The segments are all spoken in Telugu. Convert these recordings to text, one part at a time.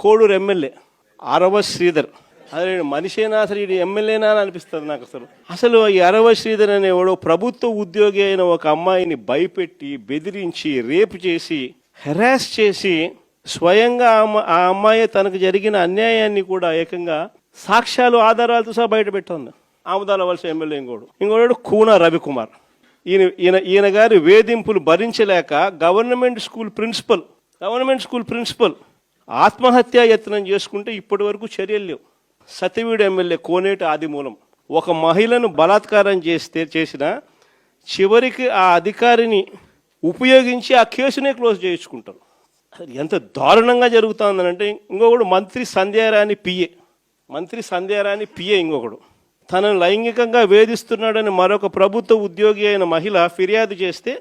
కోడూరు ఎమ్మెల్యే అరవ శ్రీధర్. అదే మనిషేనా అసలు ఇది ఎమ్మెల్యేనా అని అనిపిస్తుంది నాకు. అసలు ఈ అరవ శ్రీధర్ అనేవాడు ప్రభుత్వ ఉద్యోగి అయిన ఒక అమ్మాయిని భయపెట్టి బెదిరించి రేపు చేసి హెరాస్ చేసి స్వయంగా ఆ అమ్మాయి తనకు జరిగిన అన్యాయాన్ని కూడా ఏకంగా సాక్ష్యాలు ఆధారాలతో సహా బయట పెట్టింది. ఆముదాల వలస ఎమ్మెల్యే ఇంకోడు కూన రవికుమార్. ఈయన గారి వేధింపులు భరించలేక గవర్నమెంట్ స్కూల్ ప్రిన్సిపల్ ఆత్మహత్యా యత్నం చేసుకుంటే ఇప్పటి వరకు చర్యలు లేవు. సతివీడు ఎమ్మెల్యే కోనేటి ఆదిమూలం ఒక మహిళను బలాత్కారం చేసిన చివరికి ఆ అధికారిని ఉపయోగించి ఆ కేసునే క్లోజ్ చేయించుకుంటారు. ఎంత దారుణంగా జరుగుతుందనంటే ఇంకొకడు మంత్రి సంధ్యారాణి పిఏ ఇంకొకడు తనను లైంగికంగా వేధిస్తున్నాడని మరొక ప్రభుత్వ ఉద్యోగి అయిన మహిళ ఫిర్యాదు చేస్తే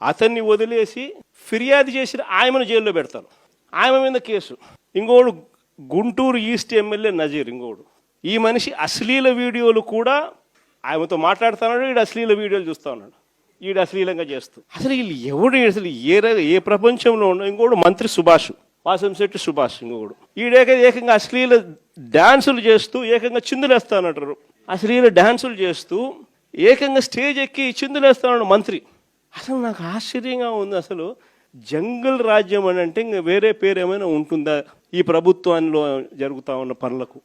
అతన్ని వదిలేసి ఫిర్యాదు చేసిన ఆయమను జైల్లో పెడతారు. ఆయమ మీద కేసు. ఇంకోడు గుంటూరు ఈస్ట్ ఎమ్మెల్యే నజీర్ ఇంకోడు. ఈ మనిషి అశ్లీల వీడియోలు కూడా ఆయనతో మాట్లాడుతున్నాడు, వీడు అశ్లీల వీడియోలు చూస్తూ ఉన్నాడు, వీడు అశ్లీలంగా చేస్తూ. అసలు వీళ్ళు ఎవడు అసలు ఏ ప్రపంచంలో ఉండవు. ఇంకోడు మంత్రి వాసంశెట్టి సుభాష్ ఇంకొకడు. ఏకంగా అశ్లీల డ్యాన్సులు చేస్తూ ఏకంగా చిందులేస్తానంటారు. అశ్లీల డ్యాన్సులు చేస్తూ ఏకంగా స్టేజ్ ఎక్కి చిందులేస్తాడు మంత్రి. అసలు నాకు ఆశ్చర్యంగా ఉంది. అసలు జంగల్ రాజ్యం అని అంటే ఇంకా వేరే పేరు ఏమైనా ఉంటుందా ఈ ప్రభుత్వంలో జరుగుతూ ఉన్న పనులకు?